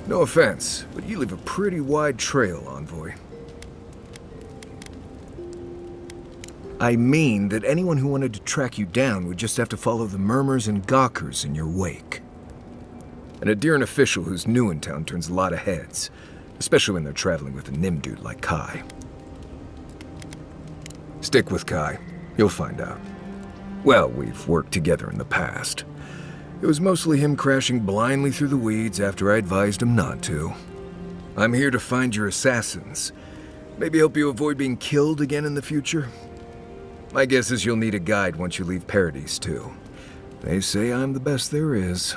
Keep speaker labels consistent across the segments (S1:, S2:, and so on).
S1: No offense, but you leave a pretty wide trail, Envoy. I mean that anyone who wanted to track you down would just have to follow the murmurs and gawkers in your wake. An Adiran official who's new in town turns a lot of heads, especially when they're traveling with a Nim dude like Kai. Stick with Kai. You'll find out. Well, we've worked together in the past. It was mostly him crashing blindly through the weeds after I advised him not to. I'm here to find your assassins. Maybe help you avoid being killed again in the future. My guess is you'll need a guide once you leave Paradise, too. They say I'm the best there is.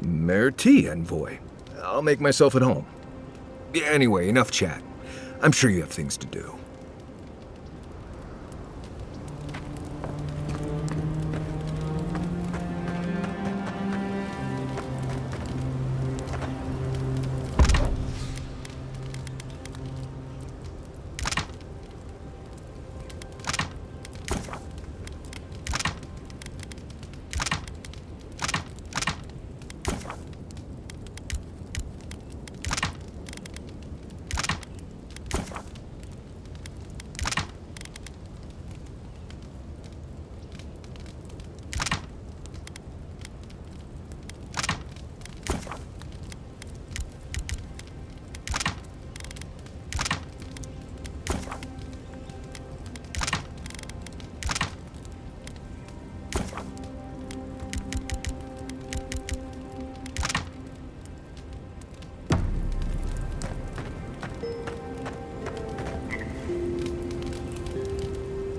S1: Merci, Envoy. I'll make myself at home. Anyway, enough chat. I'm sure you have things to do.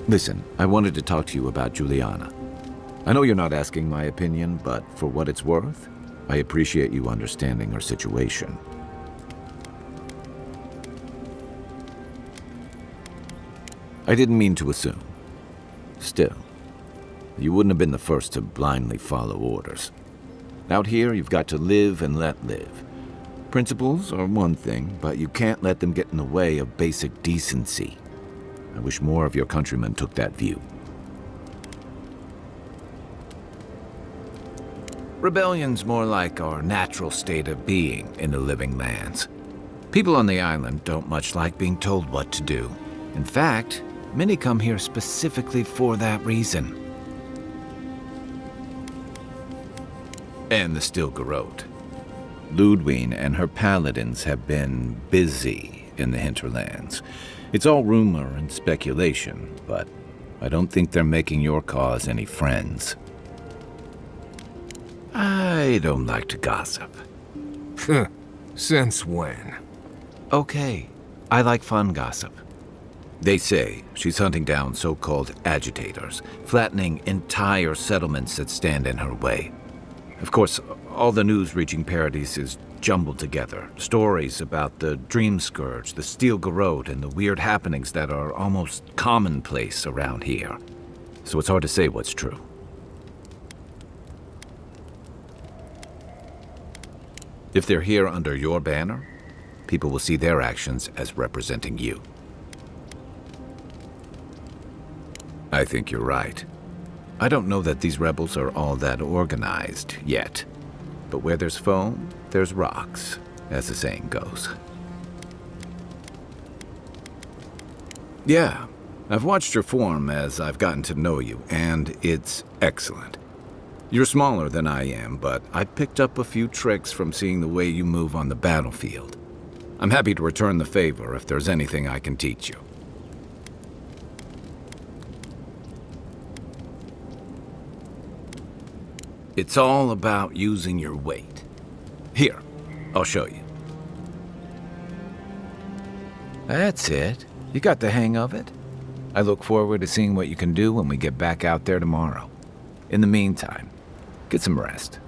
S2: Listen, I wanted to talk to you about Juliana. I know you're not asking my opinion, but for what it's worth, I appreciate you understanding her situation. I didn't mean to assume. Still, you wouldn't have been the first to blindly follow orders. Out here, you've got to live and let live. Principles are one thing, but you can't let them get in the way of basic decency. I wish more of your countrymen took that view. Rebellion's more like our natural state of being in the living lands. People on the island don't much like being told what to do. In fact, many come here specifically for that reason. And the Stilgarrote. Ludwine and her paladins have been busy in the hinterlands. It's all rumor and speculation, but I don't think they're making your cause any friends. I don't like to gossip.
S1: Since when?
S2: Okay, I like fun gossip. They say she's hunting down so-called agitators, flattening entire settlements that stand in her way. Of course, all the news reaching Paradise is jumbled together. Stories about the Dream Scourge, the Stilgarrote, and the weird happenings that are almost commonplace around here. So it's hard to say what's true. If they're here under your banner, people will see their actions as representing you. I think you're right. I don't know that these rebels are all that organized yet. But where there's foam, there's rocks, as the saying goes. Yeah, I've watched your form as I've gotten to know you, and it's excellent. You're smaller than I am, but I picked up a few tricks from seeing the way you move on the battlefield. I'm happy to return the favor if there's anything I can teach you. It's all about using your weight. Here, I'll show you. That's it. You got the hang of it. I look forward to seeing what you can do when we get back out there tomorrow. In the meantime, get some rest.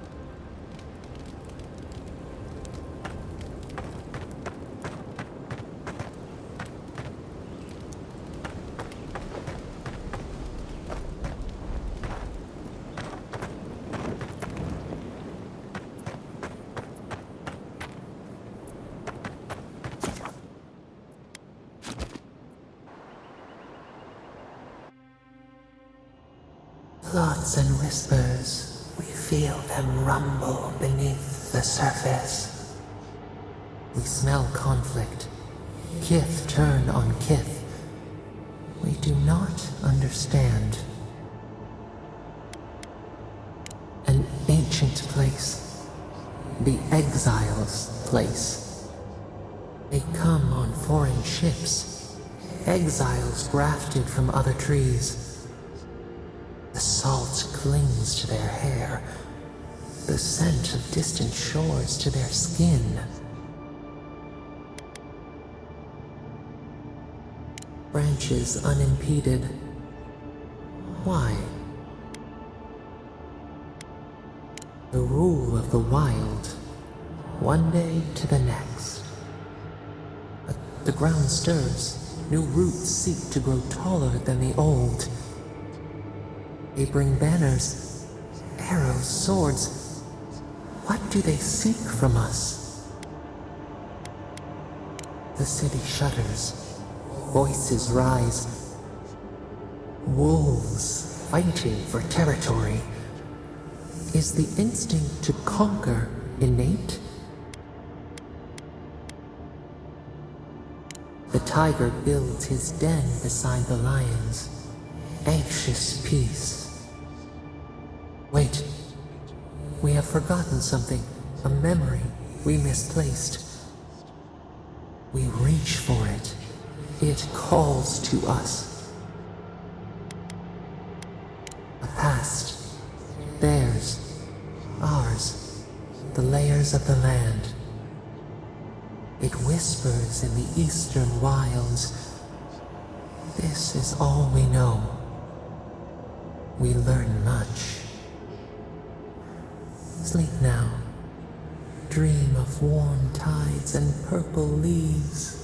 S3: Plots and whispers, We feel them rumble beneath the surface. We smell conflict. Kith turn on kith. We do not understand. An ancient place. The exiles' place. They come on foreign ships. Exiles grafted from other trees. The salt clings to their hair. The scent of distant shores to their skin. Branches unimpeded. Why? The rule of the wild, one day to the next. But the ground stirs. New roots seek to grow taller than the old. They bring banners, arrows, swords. What do they seek from us? The city shudders. Voices rise. Wolves fighting for territory. Is the instinct to conquer innate? The tiger builds his den beside the lions. Anxious peace. Wait. We have forgotten something. A memory we misplaced. We reach for it. It calls to us. A past. Theirs. Ours. The layers of the land. It whispers in the eastern wilds. This is all we know. We learn much. Sleep now. Dream of warm tides and purple leaves.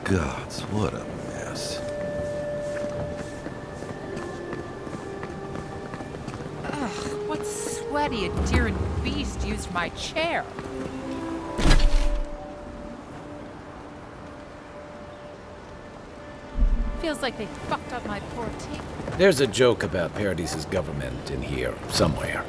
S2: Gods, what a mess.
S4: Ugh, what sweaty adherent beast used my chair? Feels like they fucked up my poor table.
S2: There's a joke about Paradise's government in here, somewhere.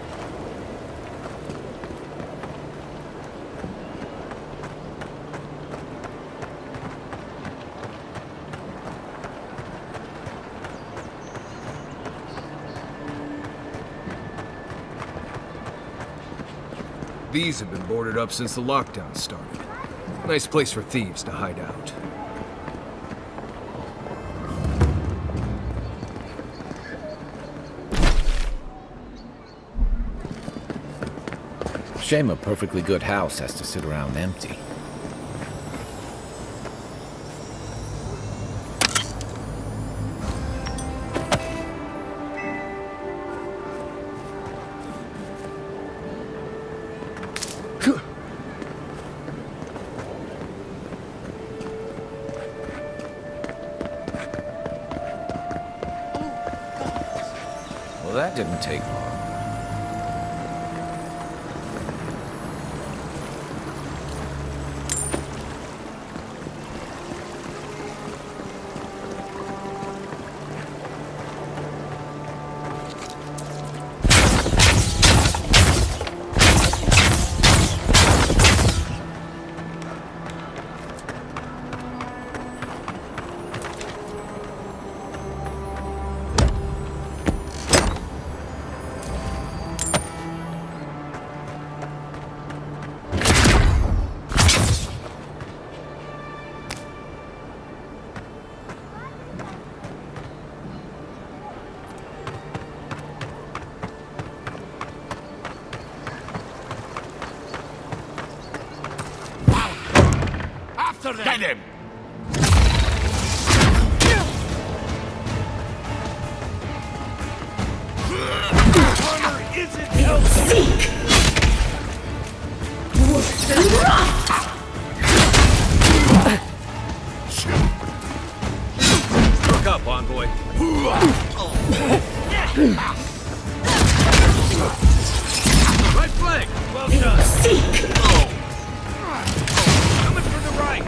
S1: These have been boarded up since the lockdown started. Nice place for thieves to hide out.
S2: Shame a perfectly good house has to sit around empty. Well, that didn't take long.
S5: Get him! Armor isn't helping! Look up, envoy. Right flank! Well done! Coming from the right!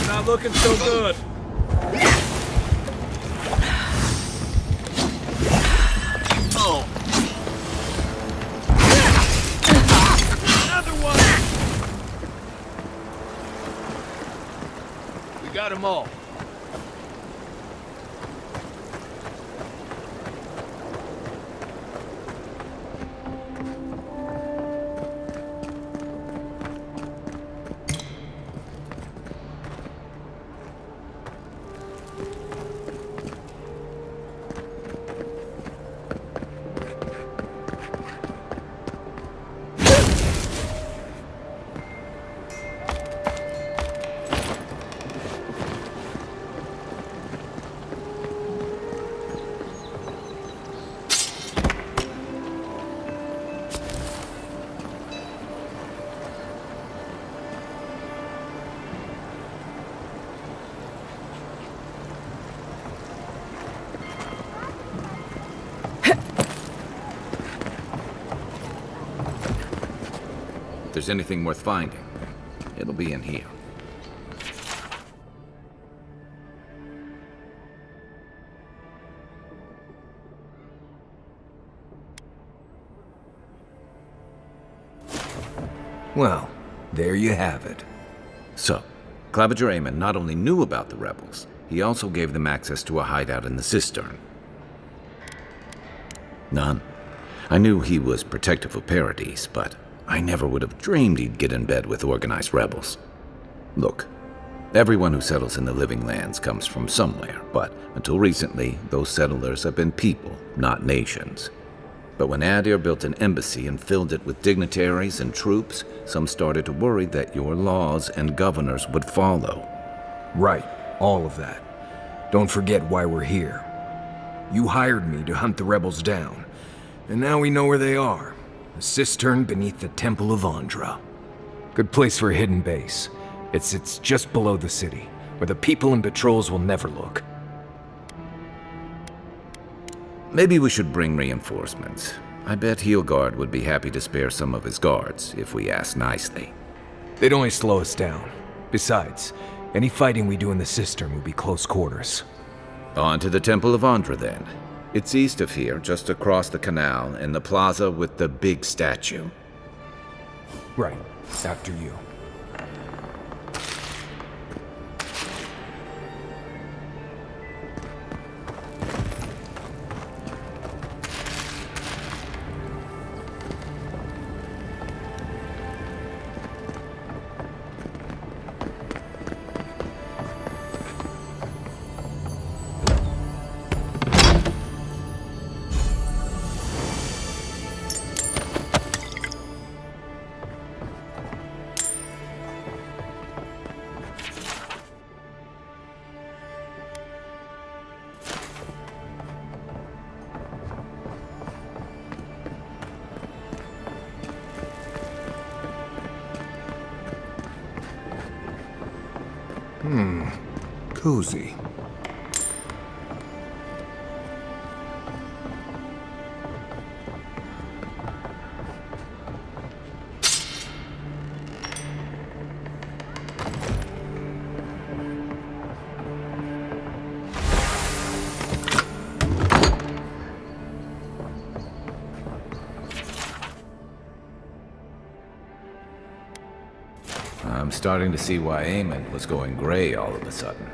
S5: Not looking so good. Another one. We got them all.
S2: If there's anything worth finding, it'll be in here.
S1: Well, there you have it.
S2: So, Claviger Amon not only knew about the rebels, he also gave them access to a hideout in the cistern. None. I knew he was protective of Paradise, but I never would have dreamed he'd get in bed with organized rebels. Look, everyone who settles in the Living Lands comes from somewhere, but until recently, those settlers have been people, not nations. But when Adir built an embassy and filled it with dignitaries and troops, some started to worry that your laws and governors would follow.
S1: Right, all of that. Don't forget why we're here. You hired me to hunt the rebels down, and now we know where they are. A cistern beneath the Temple of Andra. Good place for a hidden base. It sits just below the city, where the people and patrols will never look.
S2: Maybe we should bring reinforcements. I bet Heelguard would be happy to spare some of his guards if we ask nicely.
S1: They'd only slow us down. Besides, any fighting we do in the cistern will be close quarters.
S2: On to the Temple of Andra, then. It's east of here, just across the canal, in the plaza with the big statue.
S1: Right. After you. Cozy.
S2: I'm starting to see why Eamon was going gray all of a sudden.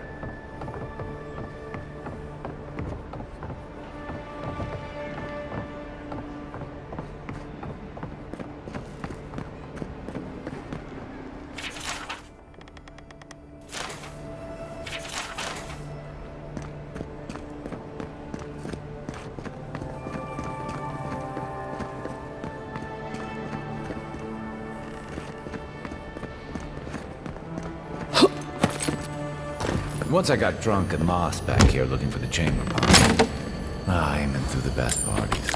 S2: Once I got drunk and lost back here looking for the chamber pot. Eamon threw the best parties.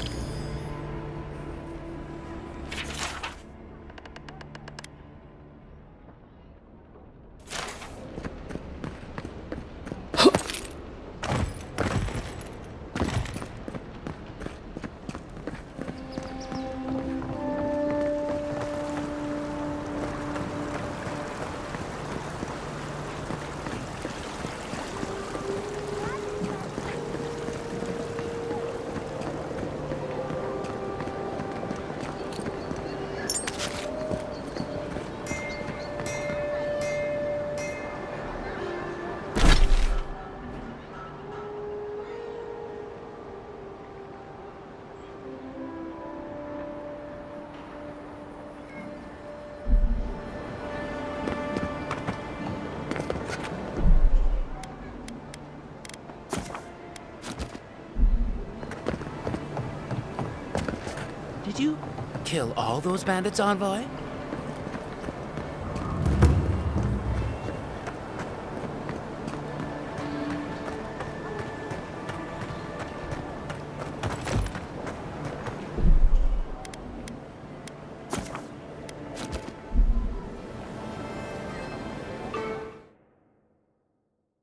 S6: Did you kill all those bandits, Envoy?